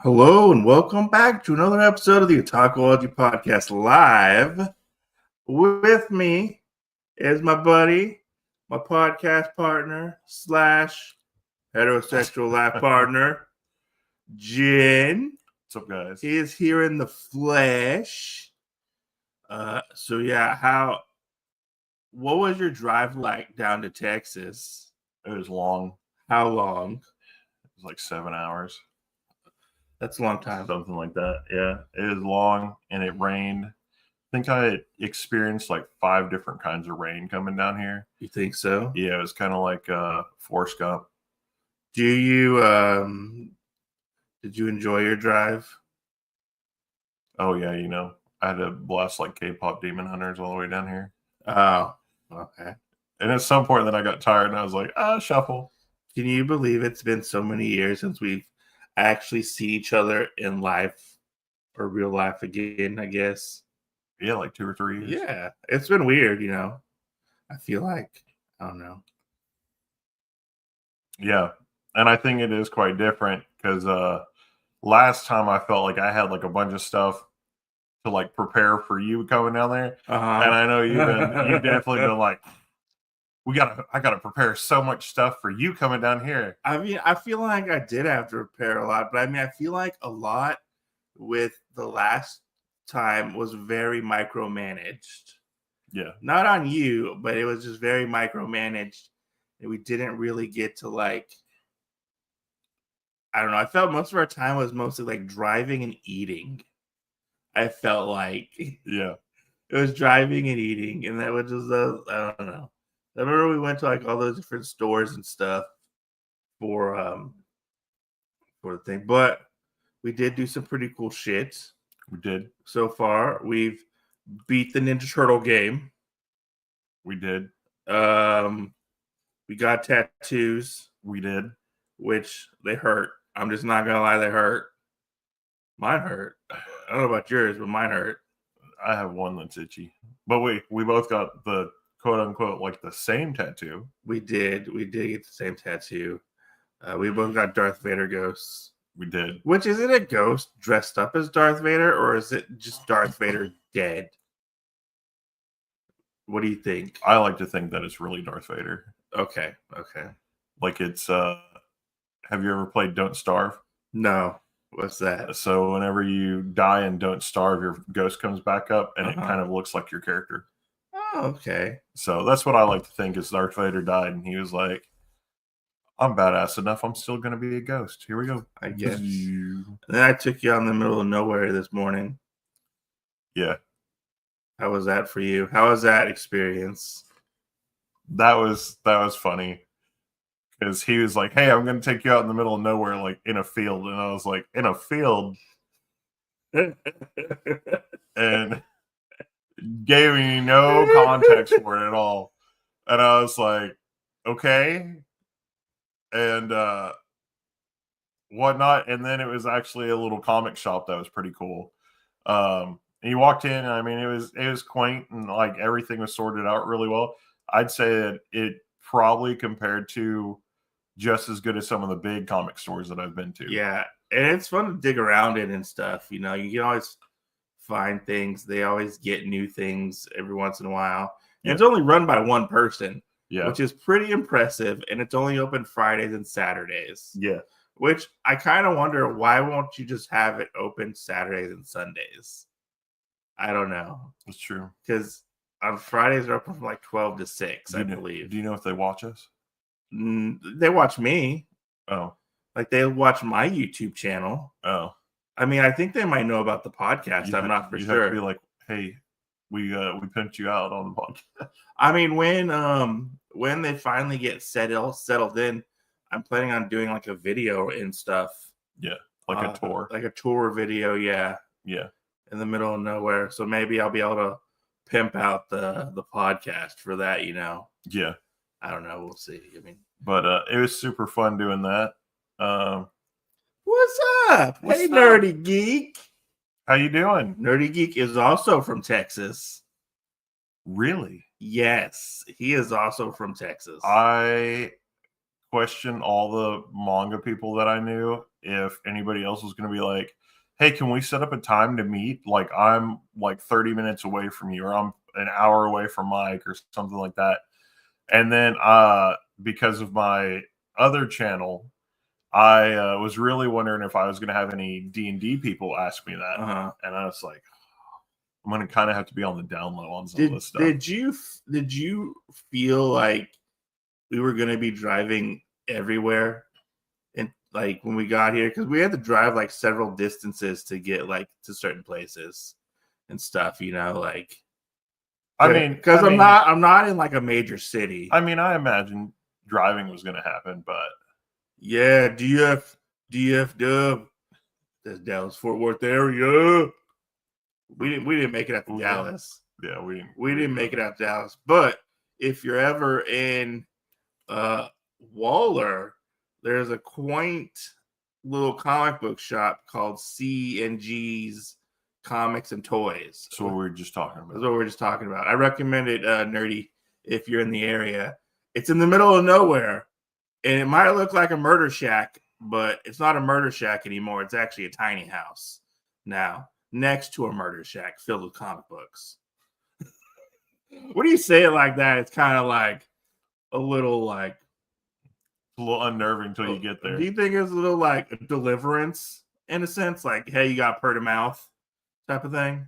Hello and welcome back to another episode of the Otakuology podcast live. With me is my buddy, my podcast partner / heterosexual life partner, Jen. What's up, guys? He is here in the flesh. What was your drive like down to Texas? It was long. How long? It was like 7 hours. That's a long time. Something like that. Yeah, it was long and it rained. I think I experienced like 5 different kinds of rain coming down here. You think so? Yeah, it was kind of like Forrest Gump. Did you enjoy your drive? Oh, yeah, I had to blast like K-pop Demon Hunters all the way down here. Oh, okay. And at some point then I got tired and I was like, shuffle. Can you believe it's been so many years since we've actually seen each other in life or real life again, I guess? Yeah, like 2 or 3 years. Yeah, it's been weird, I feel like, I don't know. Yeah, and I think it is quite different because last time I felt like I had like a bunch of stuff to like prepare for you coming down there. And I know you've definitely been like, I gotta prepare so much stuff for you coming down here. I mean, I feel like I did have to prepare a lot, but I mean, I feel like a lot with the last time was very micromanaged. Yeah. Not on you, but it was just very micromanaged. And we didn't really get to like, I don't know. I felt most of our time was mostly like driving and eating. I felt like, yeah, it was driving and eating, and that was just I don't know. I remember we went to like all those different stores and stuff for the thing, but we did do some pretty cool shit. We did. So far, we've beat the Ninja Turtle game. We did. We got tattoos. We did. Which they hurt. I'm just not gonna lie, they hurt. Mine hurt. I don't know about yours, but mine hurt. I have one that's itchy. But we both got the quote unquote like the same tattoo. We did get the same tattoo. We both got Darth Vader ghosts. We did. Which, is it a ghost dressed up as Darth Vader, or is it just Darth Vader dead? What do you think? I like to think that it's really Darth Vader. Okay. Like it's have you ever played Don't Starve? No. What's that? So whenever you die and don't starve, your ghost comes back up and it kind of looks like your character. Oh, okay. So that's what I like to think is Darth Vader died and he was like, I'm badass enough. I'm still going to be a ghost. Here we go. I guess. And then I took you out in the middle of nowhere this morning. Yeah. How was that for you? How was that experience? That was funny. Because he was like, hey, I'm going to take you out in the middle of nowhere, like in a field. And I was like, in a field? And gave me no context for it at all. And I was like, okay. And whatnot. And then it was actually a little comic shop that was pretty cool. And you walked in, and I mean, it was quaint and like everything was sorted out really well. I'd say that it probably compared to just as good as some of the big comic stores that I've been to. Yeah, and it's fun to dig around in and stuff. You can always find things. They always get new things every once in a while. And it's only run by one person, which is pretty impressive. And it's only open Fridays and Saturdays. Yeah. Which I kind of wonder, why won't you just have it open Saturdays and Sundays? I don't know. That's true. Because on Fridays they're open from like 12 to 6, I believe. Do you know if they watch us? They watch me. Oh. Like they watch my YouTube channel. Oh. I mean, I think they might know about the podcast. I'm not for sure. Have to be like, hey, we pimped you out on the podcast. I mean, when they finally get settled in, I'm planning on doing like a video and stuff. Yeah, like a tour. Like a tour video, yeah. Yeah. In the middle of nowhere. So maybe I'll be able to pimp out the podcast for that, Yeah. I don't know. We'll see. I mean, but it was super fun doing that. What's up? Hey, Nerdy Geek. How you doing? Nerdy Geek is also from Texas. Really? Yes, he is also from Texas. I question all the manga people that I knew if anybody else was going to be like, hey, can we set up a time to meet? Like, I'm like 30 minutes away from you, or I'm an hour away from Mike, or something like that. And then because of my other channel, I was really wondering if I was going to have any D&D people ask me that. And I was like, I'm going to kind of have to be on the down low on some of this stuff. Did you feel like we were going to be driving everywhere? And like when we got here, because we had to drive like several distances to get like to certain places and stuff, you know, like. I mean, because I'm not in like a major city. I mean, I imagine driving was going to happen, but yeah, DF Dub, that's Dallas Fort Worth area. We didn't make it out to Dallas. Yeah, we didn't make it out to Dallas. But if you're ever in Waller, there's a quaint little comic book shop called C&G's Comics and Toys. That's what we were just talking about. That's what we were just talking about. I recommend it, Nerdy, if you're in the area. It's in the middle of nowhere, and it might look like a murder shack, but it's not a murder shack anymore. It's actually a tiny house now, next to a murder shack filled with comic books. What do you say it like that? It's kind of like a little unnerving until you get there. Do you think it's a little like a deliverance in a sense? Like, hey, you got per to mouth type of thing?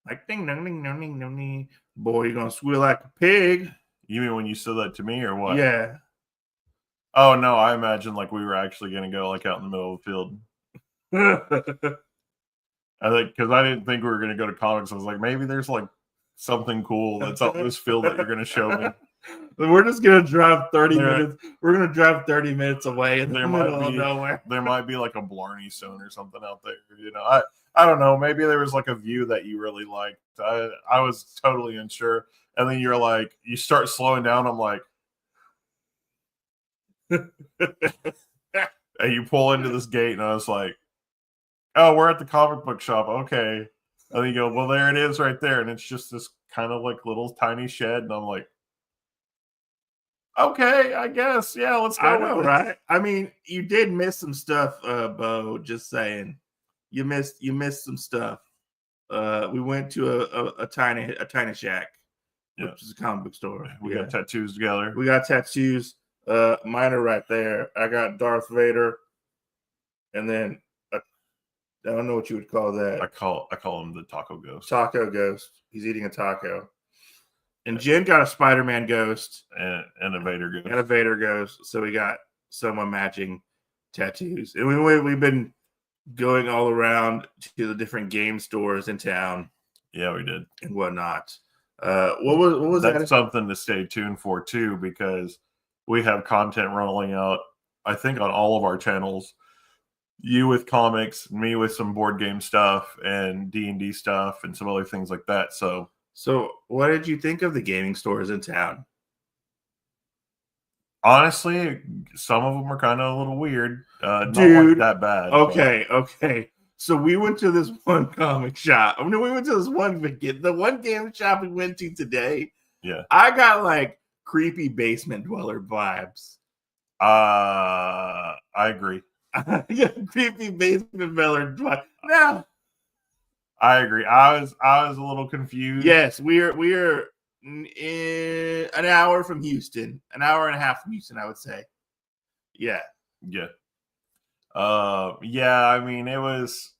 Like, ding, ding, ding, ding, ding, ding, ding. Boy, you're going to squeal like a pig. You mean when you said that to me or what? Yeah. Oh, no, I imagine like we were actually going to go like out in the middle of the field. I think because I didn't think we were going to go to comics. I was like, maybe there's like something cool that's out in this field that you're going to show me. We're just going to drive 30 minutes. We're going to drive 30 minutes away in the middle of nowhere. There might be like a Blarney Stone or something out there. You know, I don't know. Maybe there was like a view that you really liked. I was totally unsure. And then you're like, you start slowing down. I'm like, and you pull into this gate, and I was like, oh, we're at the comic book shop. Okay. And then you go, well, there it is right there. And it's just this kind of like little tiny shed. And I'm like, okay, I guess. Yeah, let's go. I know, right? I mean, you did miss some stuff, Bo, just saying. You missed some stuff. We went to a tiny shack, which is a comic book store. We got tattoos together. We got tattoos. Mine are right there. I got Darth Vader, and then I don't know what you would call that. I call him the Taco Ghost. Taco Ghost. He's eating a taco. And Jen got a Spider-Man ghost and a Vader ghost. And a Vader ghost. So we got someone matching tattoos. And we've been going all around to the different game stores in town. Yeah, we did. And whatnot. What was that? That's something to stay tuned for too, because we have content rolling out, I think, on all of our channels. You with comics, me with some board game stuff and D&D stuff and some other things like that. So what did you think of the gaming stores in town? Honestly, some of them are kind of a little weird. Not like that bad. Okay. So we went to this one comic shop. I mean, we went to this the one game shop we went to today. Yeah. I got like creepy basement dweller vibes. I agree. Yeah, creepy basement dweller vibes. Now, I agree. I was a little confused. Yes, we're in an hour from Houston, an hour and a half from Houston, I would say. Yeah. I mean, it was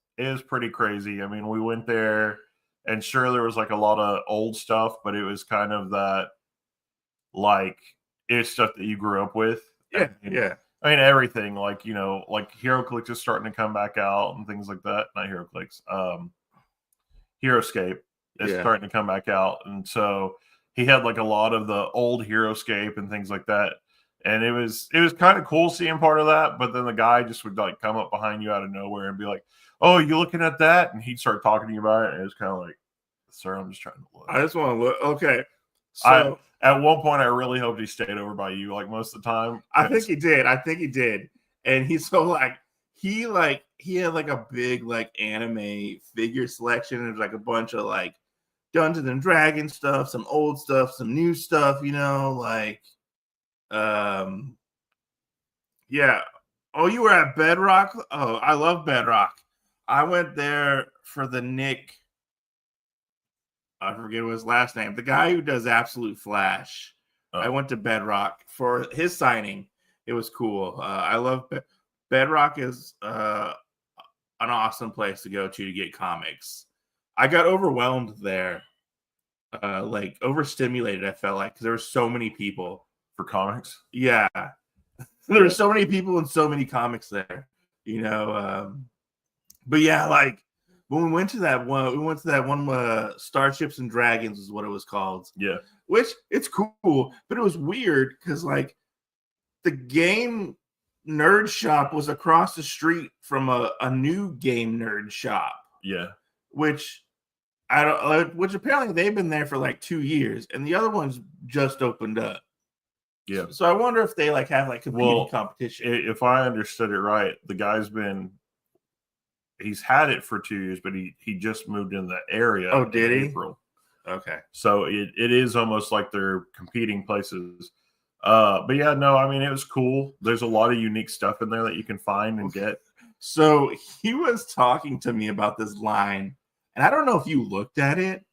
pretty crazy. I mean, we went there, and sure, there was like a lot of old stuff, but it was kind of that, like, it's stuff that you grew up with. Yeah. I mean, everything, like, you know, like HeroClix is starting to come back out and things like that. Not HeroClix. HeroScape is starting to come back out, and so he had like a lot of the old HeroScape and things like that, and it was kind of cool seeing part of that. But then the guy just would like come up behind you out of nowhere and be like, "Oh, you looking at that?" And he'd start talking to you about it, and it was kind of like, "Sir, I'm just trying to look." I just want to look. Okay, so at one point I really hoped he stayed over by you, like most of the time. I think he did, and he's so like. He had like a big like anime figure selection. There's like a bunch of like Dungeons and Dragons stuff, some old stuff, some new stuff, you know, like Yeah. Oh, you were at Bedrock? Oh, I love Bedrock. I went there for the Nick. I forget what his last name. The guy who does Absolute Flash. Oh. I went to Bedrock for his signing. It was cool. I love Bedrock is an awesome place to go to get comics. I got overwhelmed there, like overstimulated. I felt like because there were so many people for comics. Yeah, there were so many people and so many comics there. You know, but yeah, like. When we went to that one, Starships and Dragons is what it was called. Yeah. Which it's cool, but it was weird because like the game nerd shop was across the street from a new game nerd shop. Yeah. Which which apparently they've been there for like 2 years, and the other one's just opened up. Yeah. So I wonder if they like have like competing competition. If I understood it right, the guy's he's had it for 2 years, but he just moved in the area. Oh, did he? April. Okay. So it is almost like they're competing places. But yeah, no, I mean, it was cool. There's a lot of unique stuff in there that you can find and get. So he was talking to me about this line, and I don't know if you looked at it.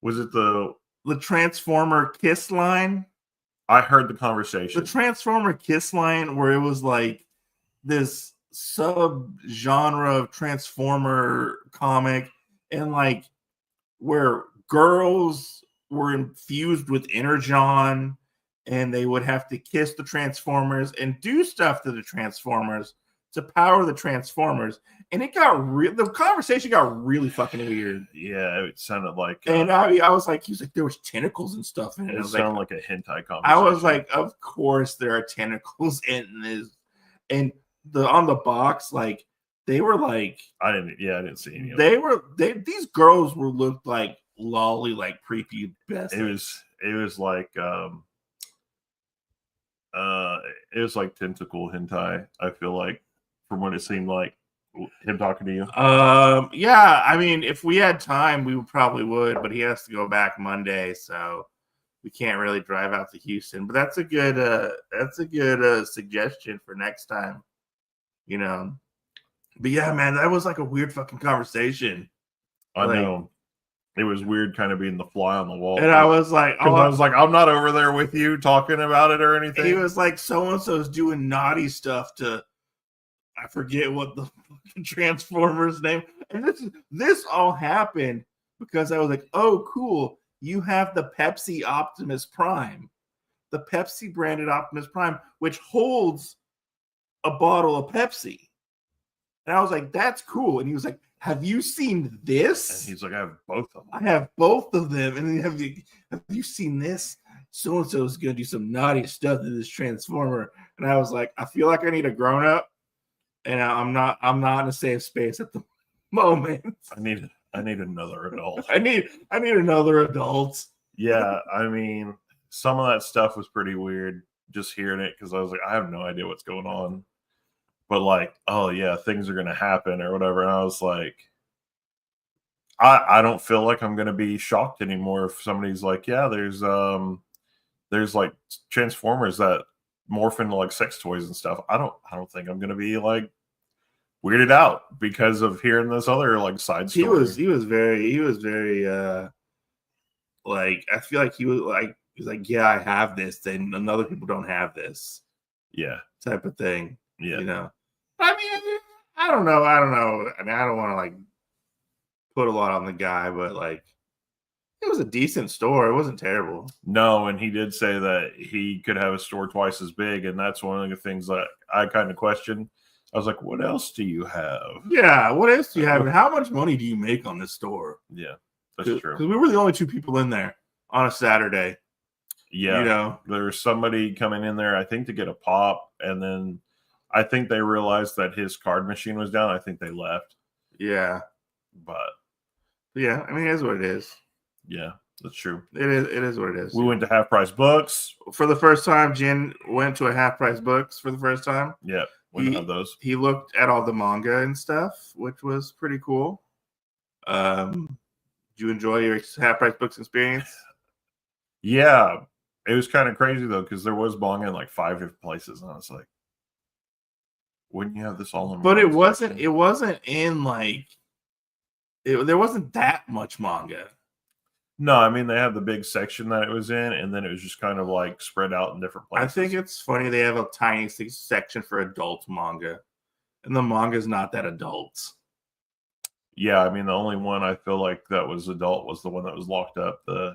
Was it the Transformer kiss line? I heard the conversation. The Transformer kiss line where it was like this sub-genre of Transformer comic, and like where girls were infused with Energon, and they would have to kiss the Transformers and do stuff to the Transformers to power the Transformers, and it got the conversation got really fucking weird. Yeah, it sounded like, and I was like, he was like, there was tentacles and stuff in it. It sounded like a hentai conversation. I was like, of course there are tentacles in this, and on the box, like they were like, I didn't see any. These girls looked like lolly, like prepubescent. It was like it was like tentacle hentai. I feel like from what it seemed like him talking to you. Yeah, I mean, if we had time, we probably would, but he has to go back Monday, so we can't really drive out to Houston. But that's a good suggestion for next time. You know, but yeah, man, that was like a weird fucking conversation. I know it was weird, kind of being the fly on the wall. And I was like, I'm not over there with you talking about it or anything. He was like, so and so's doing naughty stuff to, I forget what the Transformers name. And this all happened because I was like, oh, cool, you have the Pepsi Optimus Prime, the Pepsi branded Optimus Prime, which holds a bottle of Pepsi. And I was like, that's cool. And he was like, have you seen this? And he's like, I have both of them. I have both of them. And then have you seen this? So-and-so is going to do some naughty stuff to this Transformer. And I was like, I feel like I need a grown-up. And I'm not in a safe space at the moment. I need another adult. I need another adult. Yeah, I mean, some of that stuff was pretty weird just hearing it, because I was like, I have no idea what's going on. But like, oh yeah, things are gonna happen or whatever. And I was like, I don't feel like I'm gonna be shocked anymore if somebody's like, yeah, there's like Transformers that morph into like sex toys and stuff. I don't think I'm gonna be like weirded out because of hearing this other like side story. He was very like, I feel like he was like, yeah, I have this, and other people don't have this. Yeah. Type of thing. Yeah. You know. I mean, I don't know. I mean, I don't want to like put a lot on the guy, but like, it was a decent store. It wasn't terrible. No, and he did say that he could have a store twice as big, and that's one of the things that I kind of questioned. I was like, what else do you have? Yeah, what else do you have? And how much money do you make on this store? Yeah, that's true. Because we were the only two people in there on a Saturday. Yeah. You know, there was somebody coming in there, I think, to get a pop, and then I think they realized that his card machine was down. I think they left. Yeah. But yeah, I mean, it is what it is. Yeah, that's true. It is what it is. We went to Half Price Books. For the first time, Jen went to a Half Price Books for the first time. Yeah, we didn't have those. He looked at all the manga and stuff, which was pretty cool. Did you enjoy your Half Price Books experience? Yeah. It was kind of crazy, though, because there was manga in like 5 different places. And I was like, Wouldn't you have this all in? But it wasn't. It wasn't in like. There wasn't that much manga. No, I mean they have the big section that it was in, and then it was just kind of like spread out in different places. I think it's funny they have a tiny section for adult manga, and the manga is not that adult. Yeah, I mean the only one I feel like that was adult was the one that was locked up. Ayo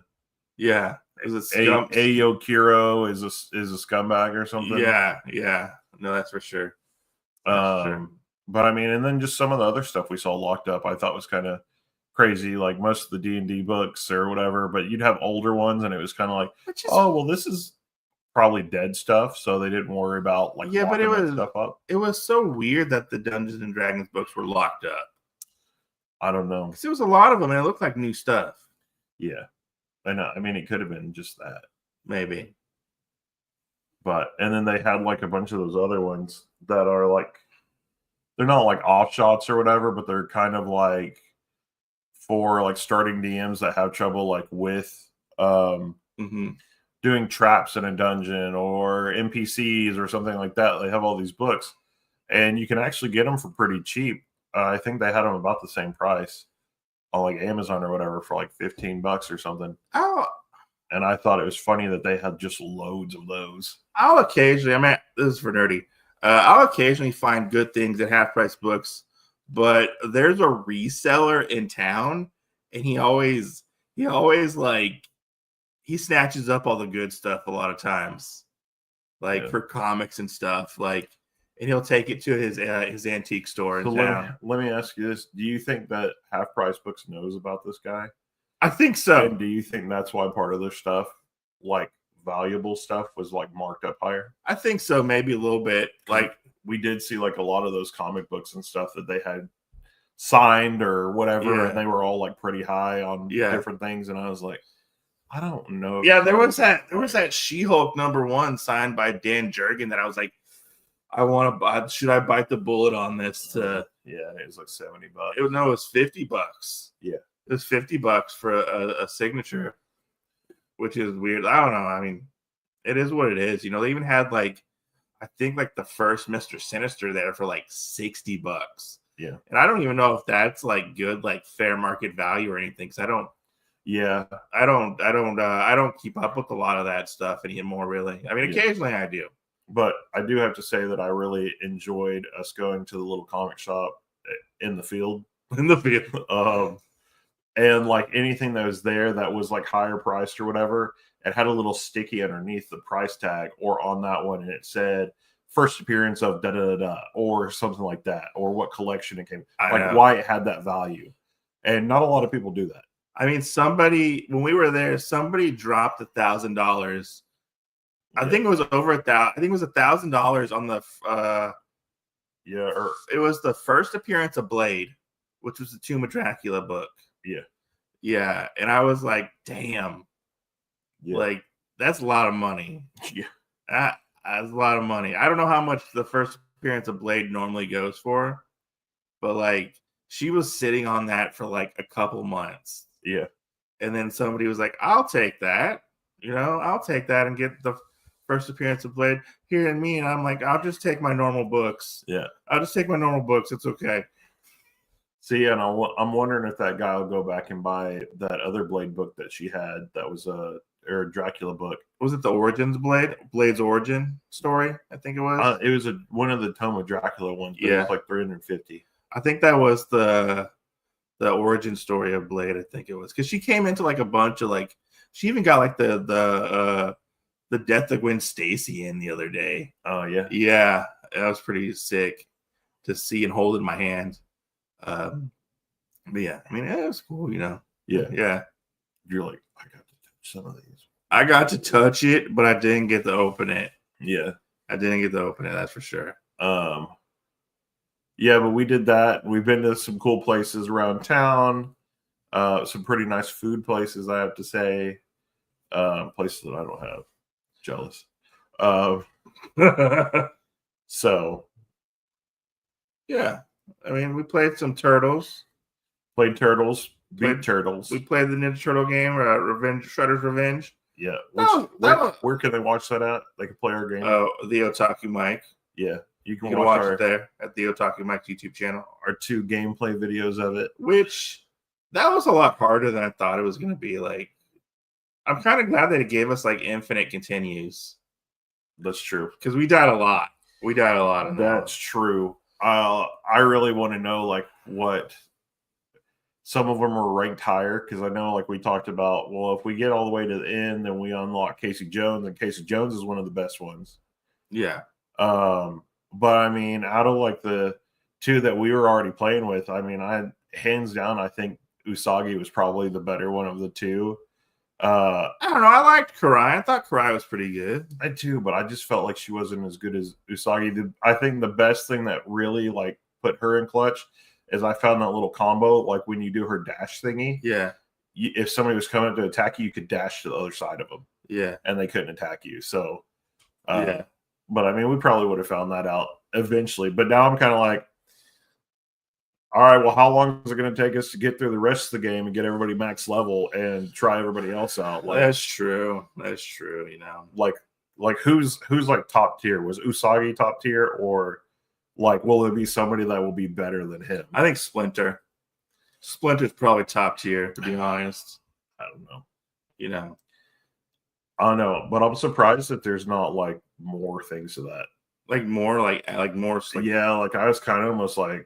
Kiro is a scumbag or something. Yeah. No, that's for sure. But I mean, and then just some of the other stuff we saw locked up, I thought was kind of crazy. Like most of the D&D books or whatever, but you'd have older ones, and it was kind of like, oh, well, this is probably dead stuff, so they didn't worry about like but it was stuff up. It was so weird that the Dungeons and Dragons books were locked up. I don't know. Because there was a lot of them, and it looked like new stuff. Yeah, I know. I mean, it could have been just that, maybe. But and then they had like a bunch of those other ones that are like. They're not like offshots or whatever, but they're kind of like for like starting DMs that have trouble like with doing traps in a dungeon or NPCs or something like that. They have all these books, and you can actually get them for pretty cheap. I think they had them about the same price on like Amazon or whatever for like $15 or something. Oh, and I thought it was funny that they had just loads of those. I'll occasionally, I mean, this is for nerdy. I'll occasionally find good things at half-price books, but there's a reseller in town, and he always like he snatches up all the good stuff a lot of times, like for comics and stuff. Like, and he'll take it to his antique store in town. Let me ask you this: do you think that Half Price Books knows about this guy? I think so. And do you think that's why part of their stuff, like valuable stuff, was like marked up higher? I think so, maybe a little bit. Like we did see like a lot of those comic books and stuff that they had signed or whatever, and they were all like pretty high on different things, and I was like, I don't know. Yeah, there was that She-Hulk #1 signed by Dan Jurgen that I was like, I want to buy. Should I bite the bullet on this? Yeah, it was like $70. It was $50. Yeah, it was $50 for a signature, which is weird. I don't know. I mean, it is what it is. You know, they even had like, I think like the first Mr. Sinister there for like $60. Yeah, and I don't even know if that's like good, like fair market value or anything. Because I don't keep up with a lot of that stuff anymore. Really, I mean, occasionally I do. But I do have to say that I really enjoyed us going to the little comic shop in the field. In the field. And like anything that was there that was like higher priced or whatever, it had a little sticky underneath the price tag or on that one. And it said first appearance of da-da-da-da or something like that, or what collection it came. Like why it had that value. And not a lot of people do that. I mean, when we were there, somebody dropped $1,000. I think it was over $1,000. I think it was $1,000 on the. It was the first appearance of Blade, which was the Tomb of Dracula book. Yeah, and I was like, damn, like that's a lot of money. That's a lot of money. I don't know how much the first appearance of Blade normally goes for, but like she was sitting on that for like a couple months. Yeah, and then somebody was like, I'll take that. I'll take that and get the first appearance of Blade here and me. And I'm like, I'll just take my normal books. Yeah. I'll just take my normal books. It's okay. See, and I'm wondering if that guy will go back and buy that other Blade book that she had. That was a Dracula book. Was it the Origins Blade's origin story? I think it was. It was one of the Tome of Dracula ones. But it was like $350. I think that was the origin story of Blade. I think it was because she came into like a bunch of like. She even got like the death of Gwen Stacy in the other day. Oh yeah, yeah, that was pretty sick to see and hold in my hand. But yeah, I mean, it was cool, Yeah. You're like, I got to touch some of these. I got to touch it, but I didn't get to open it. Yeah, I didn't get to open it. That's for sure. Yeah, but we did that. We've been to some cool places around town. Some pretty nice food places, I have to say. Places that I don't have. Jealous. So yeah, I mean, we played some Turtles. Beat Turtles. We played the Ninja Turtle game, Shredder's Revenge. Yeah. Where can they watch that at? They can play our game. Oh, the Otaku mic. Yeah. You can watch it there at the Otaku Mike YouTube channel. Our 2 gameplay videos of it. Which, that was a lot harder than I thought it was going to be. Like, I'm kind of glad that it gave us, like, infinite continues. That's true. Because we died a lot. That's true. I really want to know, like, what... Some of them are ranked higher, because I know, like we talked about, well, if we get all the way to the end, then we unlock Casey Jones, and Casey Jones is one of the best ones. Yeah. But I mean, out of like the 2 that we were already playing with, I mean, hands down, I think Usagi was probably the better one of the 2. I don't know. I liked Karai. I thought Karai was pretty good. I too, but I just felt like she wasn't as good as Usagi. I think the best thing that really like put her in clutch is I found that little combo, like when you do her dash thingy. Yeah. If somebody was coming to attack you, you could dash to the other side of them. Yeah. And they couldn't attack you. So, yeah. But I mean, we probably would have found that out eventually. But now I'm kind of like, all right, well, how long is it going to take us to get through the rest of the game and get everybody max level and try everybody else out? Like, that's true. That's true. You know, like who's like top tier? Was Usagi top tier, or like will it be somebody that will be better than him? I think Splinter. Splinter's probably top tier, to be honest. I don't know. You know, I don't know, but I'm surprised that there's not like more things to that. Like more, like more. Like, yeah, like I was kind of almost like,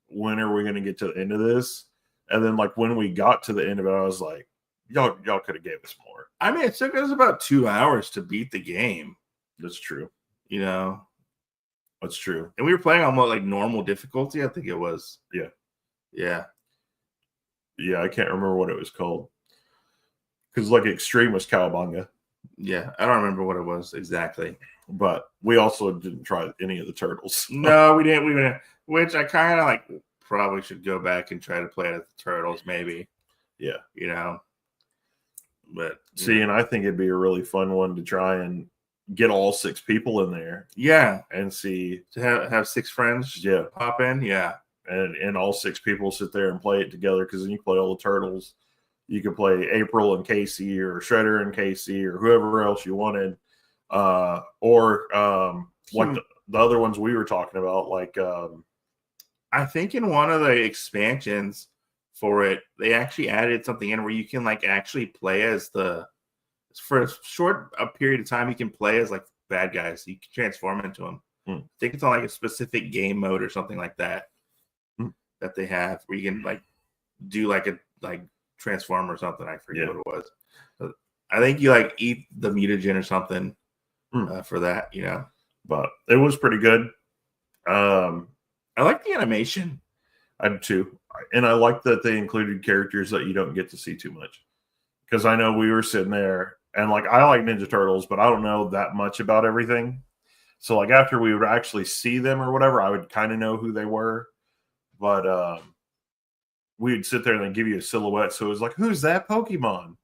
when are we going to get to the end of this? And then like when we got to the end of it, I was like, y'all could have gave us more. I mean, it took us about 2 hours to beat the game. That's true. You know, that's true. And we were playing on what, like normal difficulty, I think it was. Yeah. Yeah. Yeah, I can't remember what it was called. Because like extreme was cowabunga. Yeah, I don't remember what it was exactly. But we also didn't try any of the turtles. No, we didn't. We didn't. Which I kind of like probably should go back and try to play as the turtles, maybe. Yeah. You know. But see, and I think it'd be a really fun one to try and get all 6 people in there. Yeah. And see. To have 6 friends pop in. Yeah. And all 6 people sit there and play it together, because then you play all the turtles. You could play April and Casey, or Shredder and Casey, or whoever else you wanted. Or like the other ones we were talking about, like I think in one of the expansions for it, they actually added something in where you can like actually play as for a short period of time, you can play as like bad guys. You can transform into them. I think it's on like a specific game mode or something like that that they have, where you can like do like a transform or something. I forget what it was. But I think you like eat the mutagen or something for that, you know. But it was pretty good. I like the animation. I do too. And I like that they included characters that you don't get to see too much. Because I know we were sitting there, and like I like Ninja Turtles, but I don't know that much about everything. So like after we would actually see them or whatever, I would kind of know who they were. But we'd sit there and they'd give you a silhouette. So it was like, who's that Pokemon?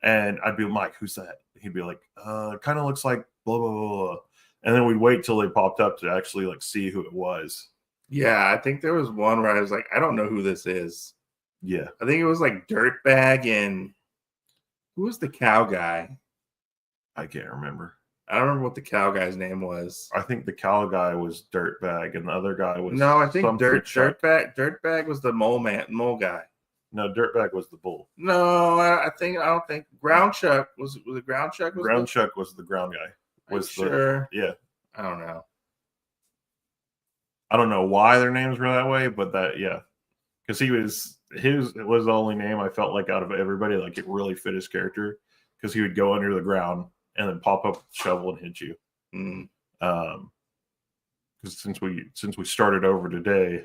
And I'd be like, Mike, who's that? He'd be like, kind of looks like blah, blah, blah, blah. And then we'd wait till they popped up to actually like see who it was. Yeah, I think there was one where I was like, I don't know who this is. Yeah. I think it was like Dirtbag, and who was the cow guy? I can't remember. I don't remember what the cow guy's name was. I think the cow guy was Dirtbag, and the other guy was I think Dirtbag was the mole guy. No, Dirtbag was the bull. No, I don't think Ground Chuck was it Ground Chuck? Chuck was the ground guy. Sure? Yeah. I don't know. I don't know why their names were that way, but because it was the only name I felt like out of everybody, like it really fit his character, because he would go under the ground and then pop up with a shovel and hit you. Because since we started over today,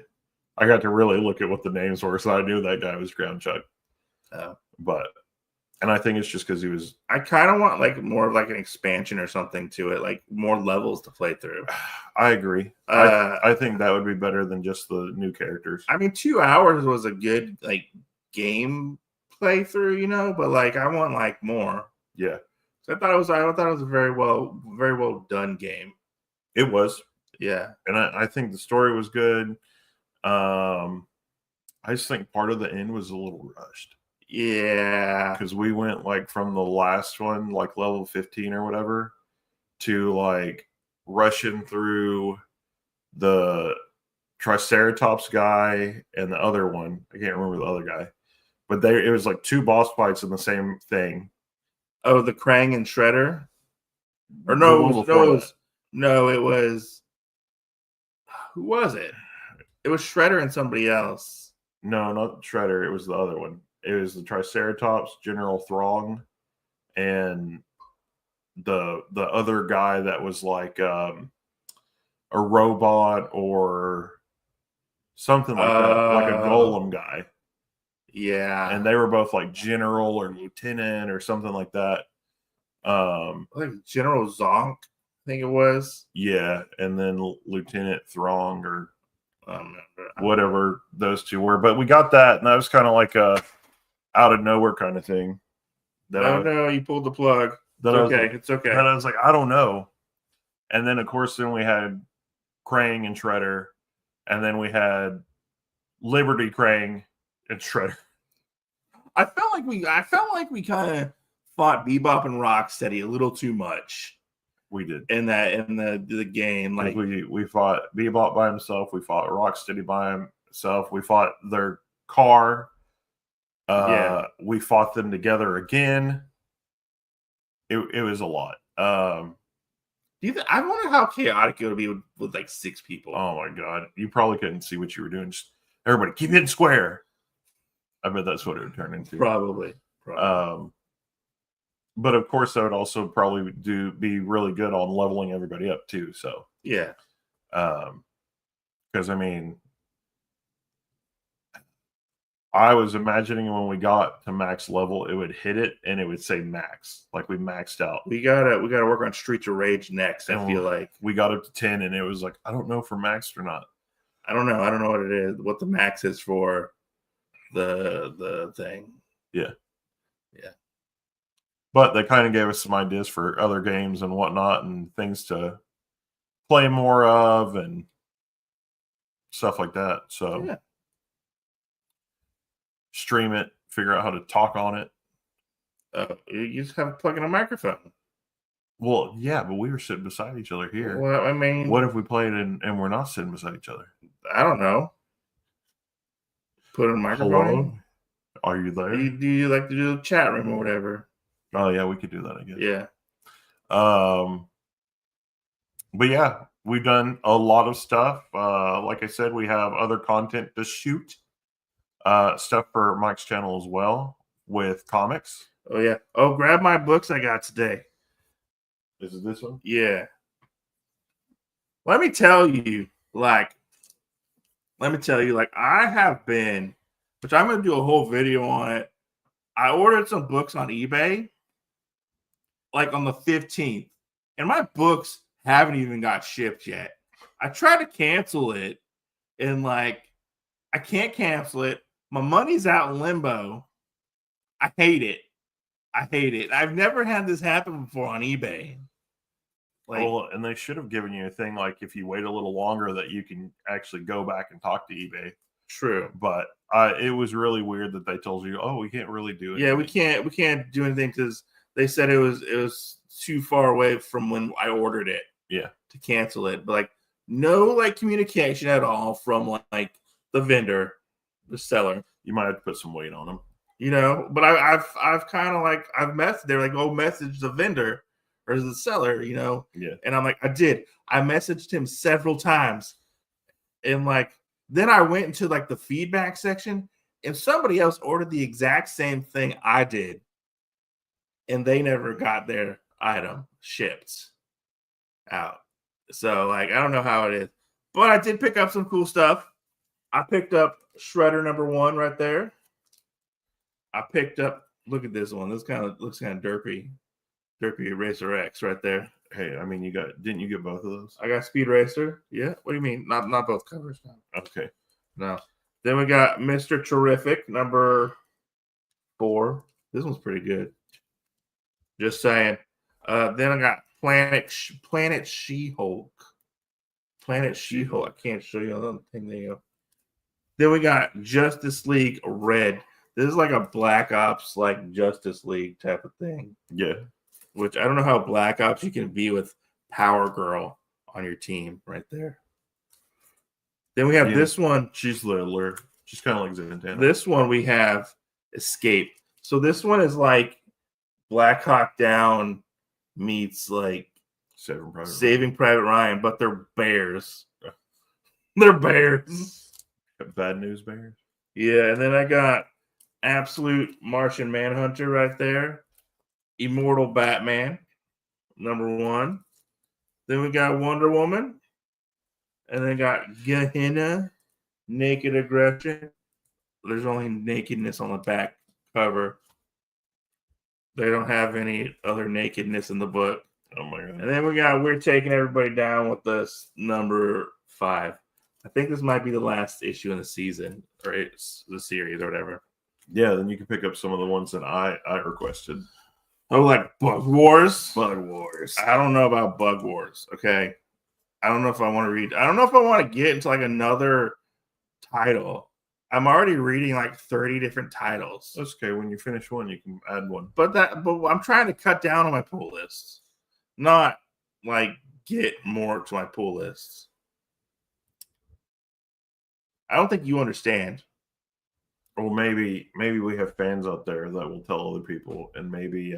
I got to really look at what the names were, so I knew that guy was Ground Chuck. And I think it's just because he was. I kind of want like more of like an expansion or something to it, like more levels to play through. I agree. I think that would be better than just the new characters. I mean, 2 hours was a good like game playthrough, you know, but like I want like more. Yeah. So I thought it was a very well done game. It was. Yeah. And I think the story was good. I just think part of the end was a little rushed. Yeah. Because we went like from the last one, like level 15 or whatever, to like rushing through the Triceratops guy and the other one. I can't remember the other guy, but it was like 2 boss fights in the same thing. Oh, the Krang and Shredder, or it was who was it? It was Shredder and somebody else. No, not Shredder. It was the other one. It was the Triceratops, General Throng, and the other guy that was like a robot or something like that, like a golem guy. Yeah, and they were both like general or lieutenant or something like that. Like General Zonk, I think it was. Yeah, and then Lieutenant Throng or whatever those two were. But we got that, and that was kind of like a out of nowhere kind of thing. No, you pulled the plug. It's okay. That I was like, I don't know. And then of course, then we had Krang and Shredder, and then we had Liberty Krang and Shredder. I felt like we kind of fought Bebop and Rocksteady a little too much. We did in the game. Like we fought Bebop by himself, we fought Rocksteady by himself, we fought their car. We fought them together again. It was a lot. I wonder how chaotic it would be with like 6 people. Oh my god, you probably couldn't see what you were doing. Just everybody keep hitting square. I bet that's what it would turn into. Probably. But of course, that would also probably be really good on leveling everybody up too. So yeah, because I mean, I was imagining when we got to max level, it would hit it and it would say max, like we maxed out. We gotta work on Streets of Rage next. I feel like we got up to 10, and it was like, I don't know if we're maxed or not. I don't know what it is. What the max is for the thing. Yeah. But they kind of gave us some ideas for other games and whatnot, and things to play more of and stuff like that. So stream it, figure out how to talk on it. You just have to plug in a microphone. Well, yeah, but we were sitting beside each other here. Well, I mean, what if we played and we're not sitting beside each other? I don't know. Put a microphone. Hello? Are you there? Do you like to do the chat room or whatever? Oh yeah, we could do that, I guess. Yeah. But yeah, we've done a lot of stuff. Like I said, we have other content to shoot. Stuff for Mike's channel as well with comics. Oh yeah. Oh, grab my books I got today. Is it this one? Yeah. Let me tell you, like, I have been, which I'm gonna do a whole video on it. I ordered some books on eBay, like on the 15th, and my books haven't even got shipped yet. I tried to cancel it, and like, I can't cancel it. My money's out in limbo. I hate it. I've never had this happen before on eBay. Like, well, and they should have given you a thing like if you wait a little longer that you can actually go back and talk to eBay. True, but it was really weird that they told you, "Oh, we can't really do it." Yeah, we can't do anything because they said it was too far away from when I ordered it. Yeah, to cancel it, but like no like communication at all from like the vendor, the seller. You might have to put some weight on them, But I've kind of like I've messaged. They're like, "Oh, message the vendor or the seller," Yeah, and I'm like, I did. I messaged him several times, and like. Then I went into like the feedback section, and somebody else ordered the exact same thing I did, and they never got their item shipped out. So like I don't know how it is, but I did pick up some cool stuff. I picked up Shredder #1 right there. I picked up. Look at this one. This looks kind of derpy Eraser X right there. Hey, I mean, didn't you get both of those? I got Speed Racer. Yeah. What do you mean? Not both covers. No. Okay. No. Then we got Mr. Terrific #4. This one's pretty good. Just saying. Then I got Planet She-Hulk. Planet She-Hulk. I can't show you another thing there. Then we got Justice League Red. This is like a Black Ops like Justice League type of thing. Yeah. Which I don't know how Black Ops you can be with Power Girl on your team right there. Then we have this one. She's littler. She's kind of like Zantana. This one we have Escape. So this one is like Black Hawk Down meets like Saving Private Ryan, but they're bears. They're bears. Bad news bears. Yeah, and then I got Absolute Martian Manhunter right there. Immortal Batman, #1. Then we got Wonder Woman. And then got Gehenna, Naked Aggression. There's only nakedness on the back cover. They don't have any other nakedness in the book. Oh my god. And then we're taking everybody down with this #5. I think this might be the last issue in the season, or it's the series or whatever. Yeah, then you can pick up some of the ones that I requested. Oh, like Bug Wars? Bug Wars. I don't know about Bug Wars, okay? I don't know if I want to read. I don't know if I want to get into like another title. I'm already reading like 30 different titles. That's okay. When you finish one, you can add one. But I'm trying to cut down on my pull lists, not like get more to my pull lists. I don't think you understand. Well, maybe we have fans out there that will tell other people, and maybe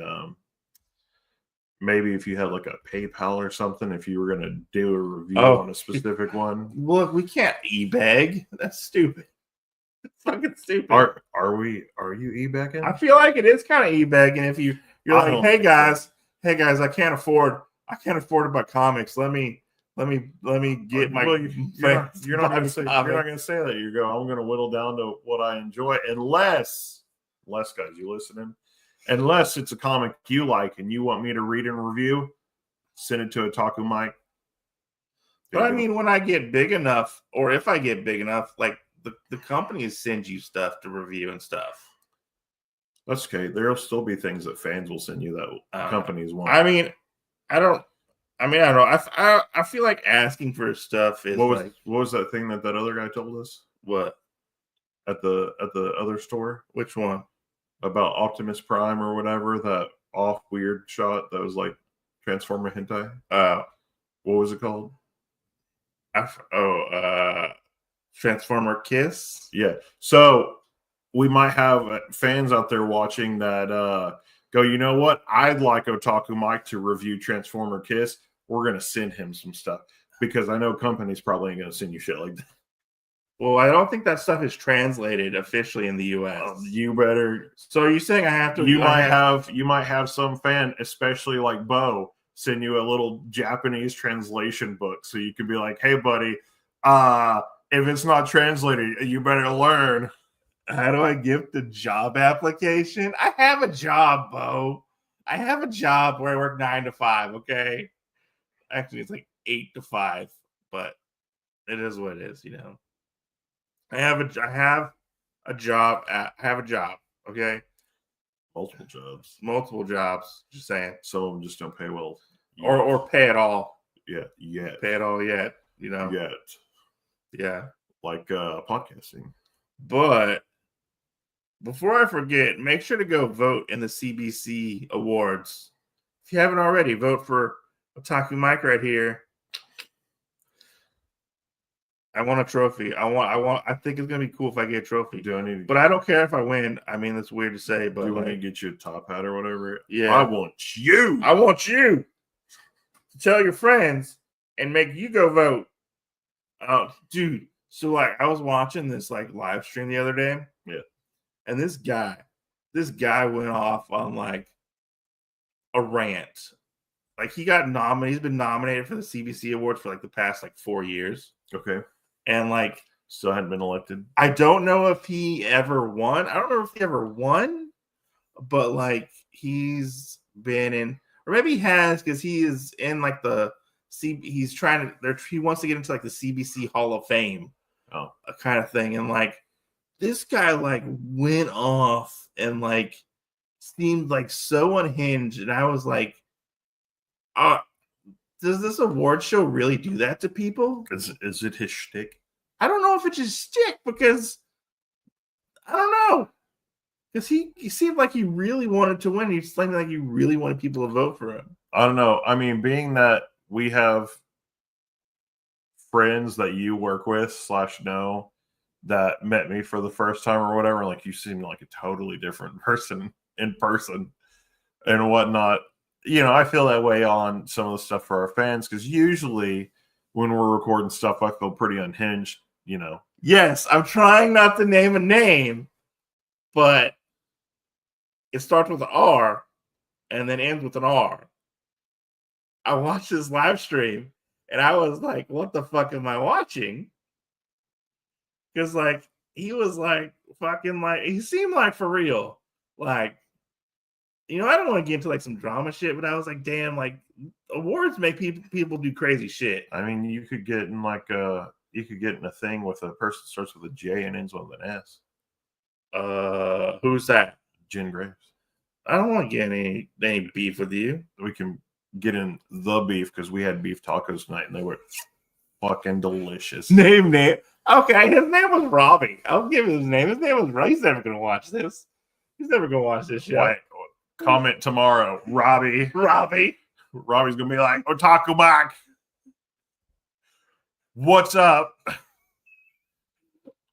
if you had like a PayPal or something, if you were going to do a review on a specific one. Look, we can't e-bag. That's stupid. It's fucking stupid. Are you e-bagging? I feel like it is kind of e-bagging if you're like, hey guys, I can't afford to buy comics. Let me get my. Well, you're not going to say that. You go, I'm going to whittle down to what I enjoy, unless guys, you listening? Unless it's a comic you like and you want me to read and review, send it to Otaku Mike. But I mean, when I get big enough, or if I get big enough, like the companies send you stuff to review and stuff. That's okay. There'll still be things that fans will send you that companies want. I don't know. I feel like asking for stuff is what was that thing that other guy told us? What? At the other store? Which one? About Optimus Prime or whatever, that off weird shot that was like Transformer hentai. What was it called? Transformer Kiss. Yeah. So we might have fans out there watching that go, you know what? I'd like Otaku Mike to review Transformer Kiss. We're gonna send him some stuff because I know companies probably ain't gonna send you shit like that. Well, I don't think that stuff is translated officially in the U.S. You better. So are you saying I have to? You might have some fan, especially like Bo, send you a little Japanese translation book, so you could be like, "Hey, buddy, if it's not translated, you better learn." How do I give the job application? I have a job, Bo. I have a job where I work 9 to 5. Okay, actually, it's like 8 to 5, but it is what it is, you know. I have a job. Okay. Multiple jobs. Just saying. Some of them just don't pay well. Or pay at all. Yeah. Yet. Pay at all yet. You know. Yet. Yeah. Like podcasting. But before I forget, make sure to go vote in the CBC Awards. If you haven't already, vote for Otaku Mike right here. I want a trophy. I think it's gonna be cool if I get a trophy. But I don't care if I win. I mean, it's weird to say, but do you want to get you a top hat or whatever? Yeah. I want you to tell your friends and make you go vote. Dude. So like I was watching this like live stream the other day. Yeah. And this guy went off on like a rant. Like he got nominated. He's been nominated for the CBC Awards for like the past like 4 years. Okay. And like still hadn't been elected. I don't know if he ever won. I don't know if he ever won, but like he's been in, or maybe he has because he is in like he's trying to. He wants to get into like the CBC Hall of Fame, kind of thing. And like this guy like went off and like seemed like so unhinged, and I was like, does this award show really do that to people? Is it his shtick? I don't know if it's his shtick because I don't know. Because he seemed like he really wanted to win. He seemed like he really wanted people to vote for him. I don't know. I mean, being that we have friends that you work with / know that met me for the first time or whatever, like you seem like a totally different person in person and whatnot. I feel that way on some of the stuff for our fans, because usually when we're recording stuff, I feel pretty unhinged, Yes, I'm trying not to name a name, but it starts with an R and then ends with an R. I watched this live stream and I was like, what the fuck am I watching? Because he was he seemed like for real. I don't want to get into some drama shit, but I was like, damn, awards make people do crazy shit. I mean, you could get in a thing with a person that starts with a J and ends with an S. Who's that? Jen Graves. I don't want to get any beef with you. We can get in the beef because we had beef tacos tonight and they were fucking delicious. Name. Okay, his name was Robbie. I'll give him his name. His name was Robbie. He's never gonna watch this. He's never gonna watch this show. What? Comment tomorrow, Robbie. Robbie's gonna be like, Otaku back. What's up?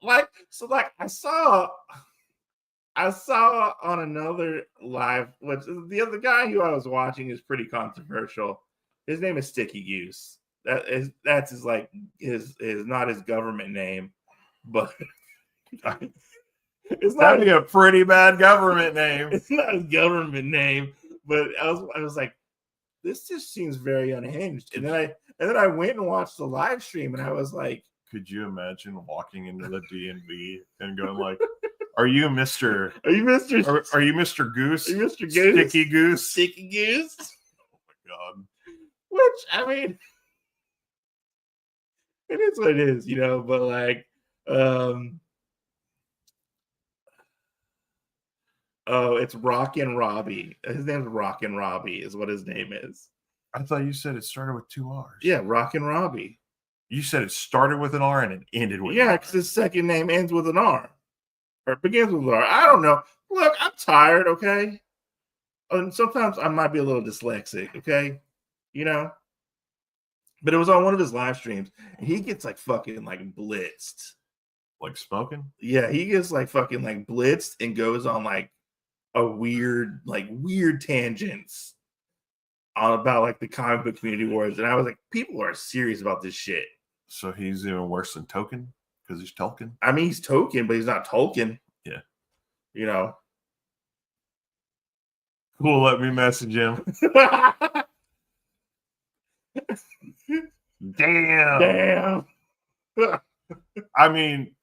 I saw on another live, which the other guy who I was watching is pretty controversial. His name is Sticky Goose. That's his not his government name, but it's not a pretty bad government name. It's not his government name, but I was like, this just seems very unhinged. And then I went and watched the live stream, and I was like, could you imagine walking into the DMV and going like, Are you Mr. Goose? Are you Mr. Goose? Sticky Goose? Sticky Goose? Oh my god. Which, I mean, it is what it is, but oh, it's Rockin' Robbie. His name's Rockin' Robbie is what his name is. I thought you said it started with 2 R's. Yeah, Rockin' Robbie. You said it started with an R and it ended with an R. Because his second name ends with an R. Or begins with an R. I don't know. Look, I'm tired, okay? And sometimes I might be a little dyslexic, okay? But it was on one of his live streams, and he gets fucking blitzed. Like smoking? Yeah, he gets fucking blitzed and goes on a weird tangents on about the comic book community wars. And I was like, people are serious about this shit. So he's even worse than Tolkien because he's Tolkien? I mean, he's Tolkien, but he's not Tolkien. Yeah. Cool, let me message him. Damn. I mean,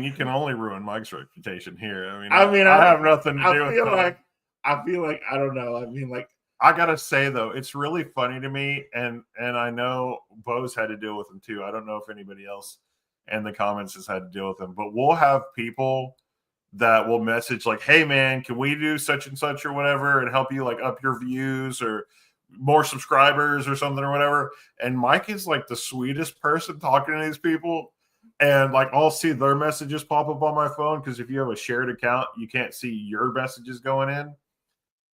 you can only ruin Mike's reputation here. I have nothing to do with it. I feel like I don't know. I mean, I gotta say though, it's really funny to me, and I know Bo's had to deal with them too. I don't know if anybody else in the comments has had to deal with them, but we'll have people that will message like, "Hey man, can we do such and such or whatever, and help you up your views or more subscribers or something or whatever." And Mike is the sweetest person talking to these people. And I'll see their messages pop up on my phone because if you have a shared account, you can't see your messages going in.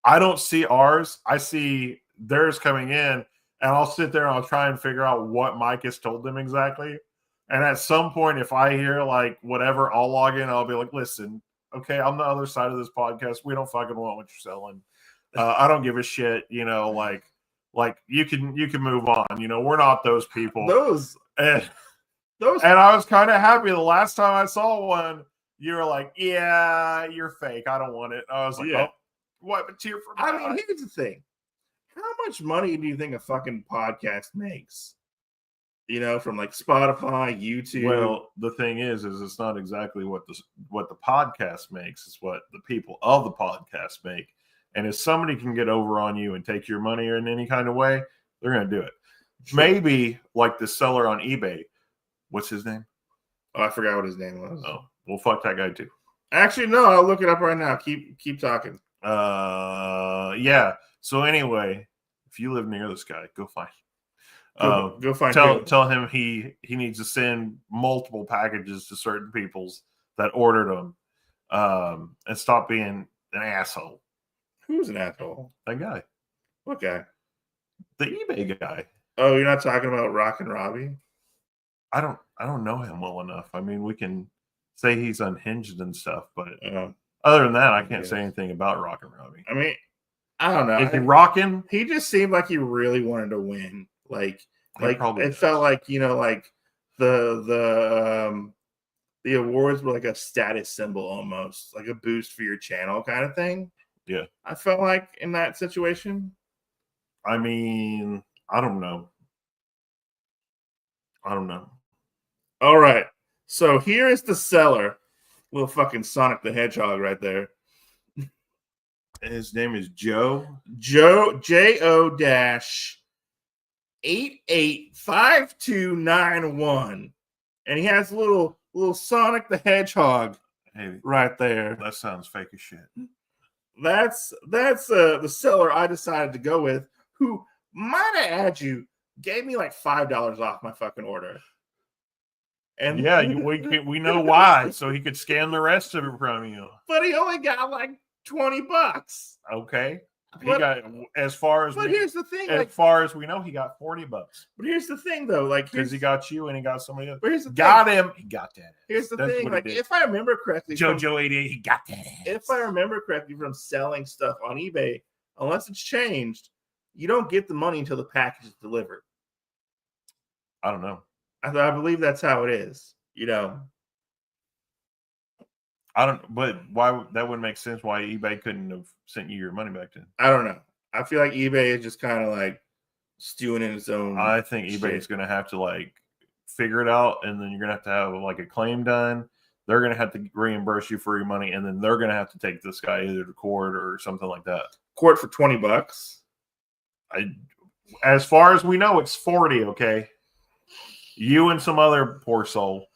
I don't see ours. I see theirs coming in, and I'll sit there and I'll try and figure out what Mike has told them exactly. And at some point, if I hear whatever, I'll log in. I'll be like, listen, okay, I'm the other side of this podcast. We don't fucking want what you're selling. I don't give a shit. You can move on. We're not those people. And I was kind of happy the last time I saw one. You were like, yeah, you're fake. I don't want it. I was like, yeah. Oh, what? But cheer for me. I mean, here's the thing. How much money do you think a fucking podcast makes? From Spotify, YouTube. Well, the thing is it's not exactly what the podcast makes. It's what the people of the podcast make. And if somebody can get over on you and take your money in any kind of way, they're going to do it. Sure. Maybe the seller on eBay. What's his name? Oh, I forgot what his name was. Oh, well, fuck that guy too. Actually, no, I'll look it up right now. Keep talking. Yeah. So anyway, if you live near this guy, go find. Go find. Tell him he needs to send multiple packages to certain peoples that ordered them, and stop being an asshole. Who's an asshole? That guy. What guy? The eBay guy. Oh, you're not talking about Rockin' Robbie? I don't know him well enough. I mean, we can say he's unhinged and stuff, but other than that, I can't say anything about Rockin' Robbie. I mean, I don't know. Is he rocking? He just seemed like he really wanted to win. Like it felt like, like the awards were like a status symbol almost, like a boost for your channel kind of thing. Yeah. I felt like in that situation. I mean, I don't know. All right. So here is the seller. Little fucking Sonic the Hedgehog right there. His name is Joe. J-O 885291. And he has a little Sonic the Hedgehog right there. That sounds fake as shit. That's the seller I decided to go with, who, might I add you, gave me like $5 off my fucking order. And yeah, we know why, so he could scan the rest of it from you. But he only got like $20. Okay. He got, as far as here's the thing, as far as we know, he got $40. But here's the thing, though, like, because he got you and he got somebody else. But here's the got thing. him. He got that. Here's the thing, like, if I remember correctly, JoJo 88, he got that. If I remember correctly, from selling stuff on eBay, unless it's changed, you don't get the money until the package is delivered. I don't know. I believe that's how it is. I don't, but why that wouldn't make sense why eBay couldn't have sent you your money back then. I don't know. I feel like eBay is just kind of like stewing in its own. I think eBay is going to have to like figure it out, and then you're going to have like a claim done. They're going to have to reimburse you for your money, and then they're going to have to take this guy either to court or something like that. Court for $20. As far as we know, it's 40. Okay, you and some other poor soul.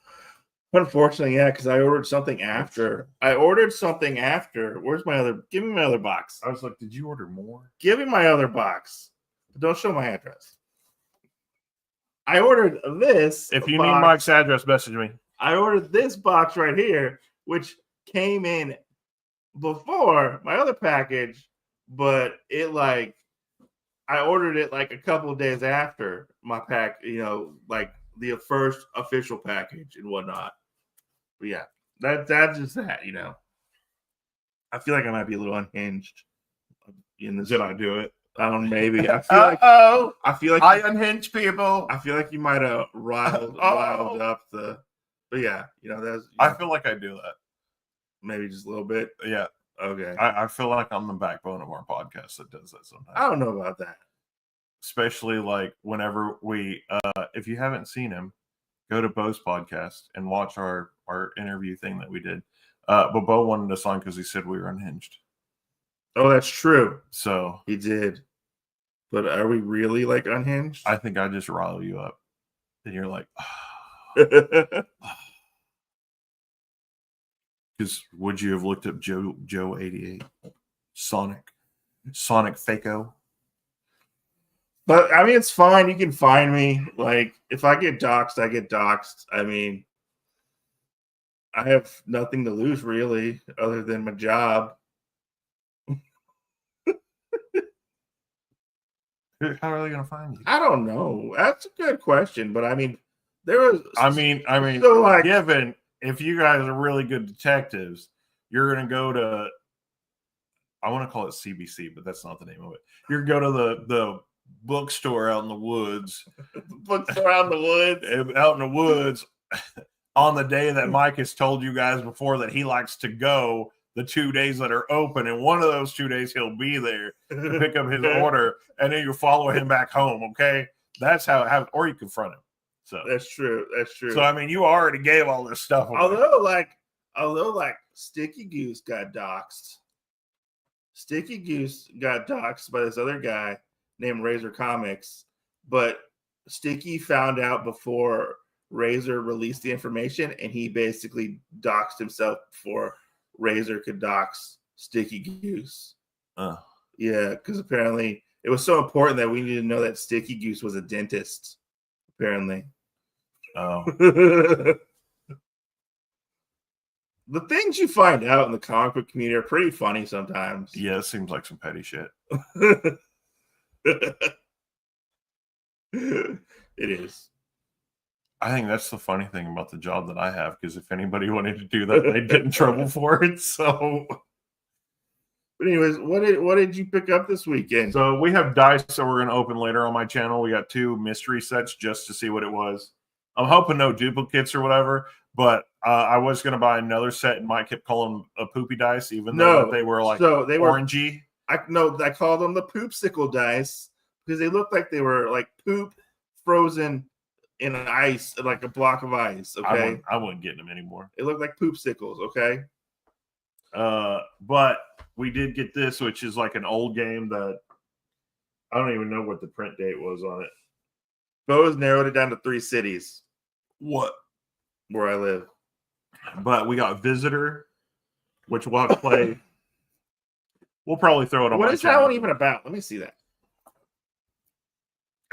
Unfortunately, yeah, because I ordered something after. Where's my other? Give me my other box. I was like, did you order more? Give me my other box. But don't show my address. I ordered this. If you need Mike's address, message me. I ordered this box right here, which came in before my other package, but I ordered it like a couple of days after my pack, like the first official package and whatnot. But yeah, that's just that, I feel like I might be a little unhinged in this. Did I do it? I don't know, maybe. I feel like I unhinge people. I feel like you might have riled up the. But yeah, that's. I feel like I do that. Maybe just a little bit. Yeah. Okay. I feel like I'm the backbone of our podcast that does that sometimes. I don't know about that. Especially like whenever we, if you haven't seen him, go to Bo's podcast and watch our interview thing that we did. But Bo wanted us on because he said we were unhinged. Oh, that's true. So he did. But are we really like unhinged? I think I just rile you up, and you're like, because would you have looked up Joe 88, Sonic Fako? But I mean, it's fine. You can find me. Like, if I get doxxed, I get doxxed. I mean, I have nothing to lose really, other than my job. How are they going to find you? I don't know. That's a good question. But I mean, there was. I mean, so like, given if you guys are really good detectives, you're going to go to. I want to call it CBC, but that's not the name of it. You're going to go to the bookstore out in the woods. Bookstore out in the woods. Out in the woods on the day that Mike has told you guys before that he likes to go. The 2 days that are open, and one of those 2 days he'll be there to pick up his order, and then you follow him back home. Okay, that's how it happens. Or you confront him. So that's true. So I mean, you already gave all this stuff away. Although Sticky Goose got doxxed. Sticky Goose got doxxed by this other guy named Razor Comics, but Sticky found out before Razor released the information, and he basically doxed himself before Razor could dox Sticky Goose. Yeah, because apparently it was so important that we needed to know that Sticky Goose was a dentist. Apparently. Oh. The things you find out in the comic book community are pretty funny sometimes. Yeah, it seems like some petty shit. It is. I think that's the funny thing about the job that I have, because if anybody wanted to do that, they'd get in trouble for it. So, but anyways, what did you pick up this weekend? So we have dice that we're going to open later on my channel. We got 2 mystery sets just to see what it was. I'm hoping no duplicates or whatever, but I was going to buy another set, and Mike kept calling them a poopy dice, even though they were like orangey. I called them the poopsicle dice because they looked like they were like poop frozen in ice, like a block of ice. Okay, I wasn't getting them anymore. It looked like poopsicles. Okay, but we did get this, which is like an old game that I don't even know what the print date was on it. Bo's narrowed it down to 3 cities. What? Where I live. But we got Visitor, which we'll have to play. We'll probably throw it on. What is that one even about? Let me see that.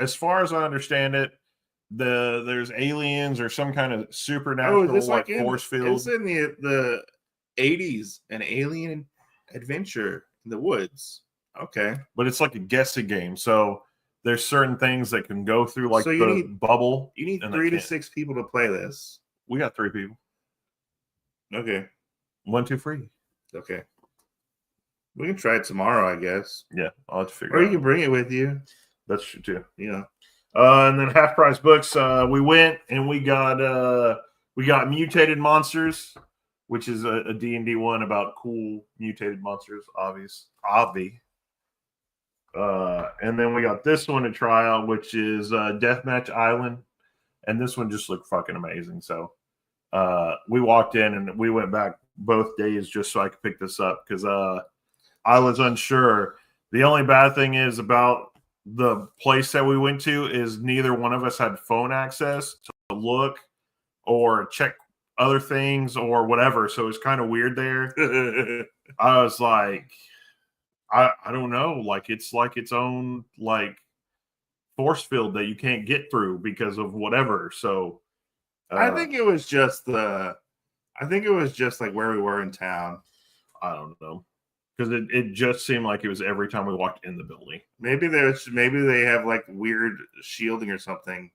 As far as I understand it, there's aliens or some kind of supernatural force field. It's in the 80s, an alien adventure in the woods. Okay. But it's like a guessing game. So there's certain things that can go through like the bubble. You need 3 to 6 people to play this. We got 3 people. Okay. 1, 2, 3. Okay. We can try it tomorrow, I guess. Yeah, I'll have to figure it out. Or you can bring it with you. That's true too. Yeah. And then Half Price Books, we went and we got Mutated Monsters, which is a D&D one about cool mutated monsters, obvi. And then we got this one to try out, which is Deathmatch Island, and this one just looked fucking amazing. So we walked in and we went back both days just so I could pick this up because I was unsure. The only bad thing is about the place that we went to is neither one of us had phone access to look or check other things or whatever. So it's kind of weird there. I was like, I don't know. Like it's like its own like force field that you can't get through because of whatever. So I think it was just like where we were in town. I don't know. Because it just seemed like it was every time we walked in the building. Maybe they have like weird shielding or something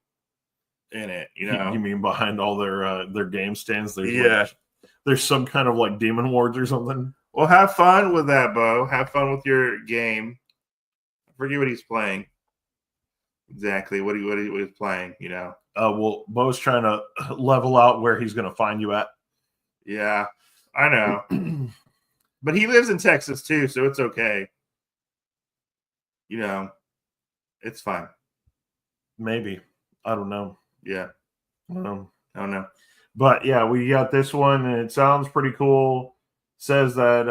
in it. You know, you mean behind all their game stands? There's some kind of like demon wards or something. Well, have fun with that, Bo. Have fun with your game. I forget what he's playing. Exactly what he's playing. You know. Well, Bo's trying to level out where he's going to find you at. Yeah, I know. But he lives in Texas too, so it's okay. You know, it's fine. Maybe. I don't know. Yeah. I don't know. But yeah, we got this one, and it sounds pretty cool. Says that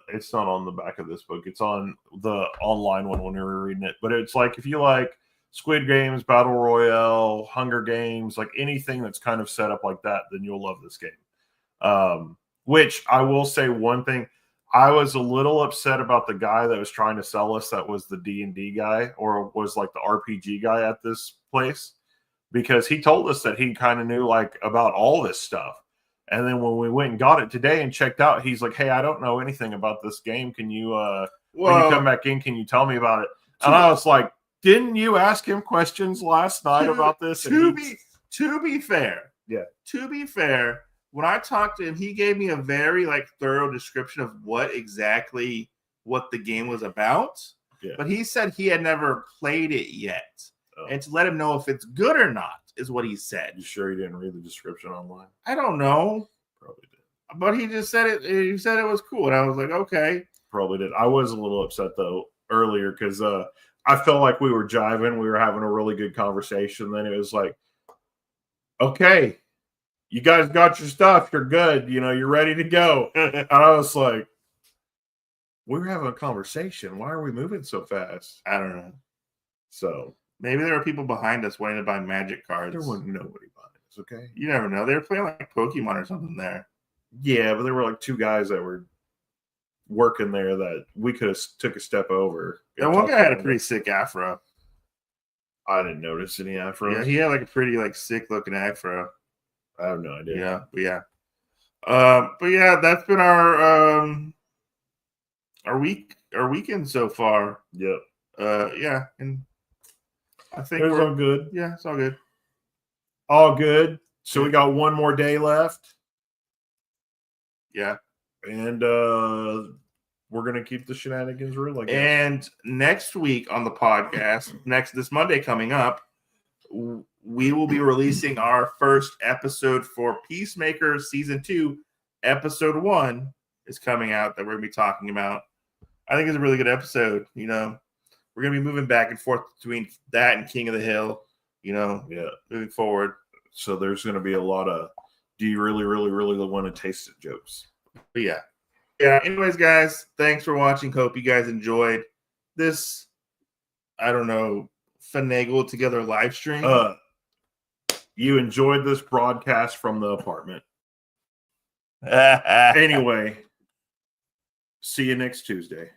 it's not on the back of this book. It's on the online one when we were reading it. But it's like if you like Squid Games, Battle Royale, Hunger Games, like anything that's kind of set up like that, then you'll love this game. Which I will say one thing. I was a little upset about the guy that was trying to sell us that was the D&D guy or was like the RPG guy at this place because he told us that he kind of knew like about all this stuff. And then when we went and got it today and checked out, he's like, hey, I don't know anything about this game. Can you, when you come back in, can you tell me about it? And I was like, didn't you ask him questions last night about this? To be fair. When I talked to him, he gave me a very like thorough description of what the game was about. Yeah. But he said he had never played it yet. Oh. And to let him know if it's good or not is what he said. You sure he didn't read the description online? I don't know. Probably did. But he just said it. He said it was cool. And I was like, okay. Probably did. I was a little upset though earlier because I felt like we were jiving. We were having a really good conversation. Then it was like, okay. You guys got your stuff. You're good. You know, you're ready to go. And I was like, we're having a conversation. Why are we moving so fast? I don't know. So maybe there were people behind us wanting to buy magic cards. There wasn't nobody behind us, okay? You never know. They were playing like Pokemon or something there. Yeah, but there were like 2 guys that were working there that we could have took a step over. And one guy had a pretty sick afro. I didn't notice any afro. Yeah, he had like a pretty like sick looking afro. I have no idea. Yeah. But yeah, that's been our weekend so far. Yep. Yeah, and I think it's all good. Yeah, it's all good. All good. So we got one more day left. Yeah. And we're going to keep the shenanigans real, I guess. And next week on the podcast, this Monday coming up, we will be releasing our first episode for Peacemaker Season 2. Episode 1 is coming out that we're going to be talking about. I think it's a really good episode. You know, we're going to be moving back and forth between that and King of the Hill, you know, moving forward. So there's going to be a lot of, do you really, really, really want to taste it jokes? But yeah. Anyways, guys, thanks for watching. Hope you guys enjoyed this, I don't know, finagled together live stream. You enjoyed this broadcast from the apartment. Anyway, see you next Tuesday.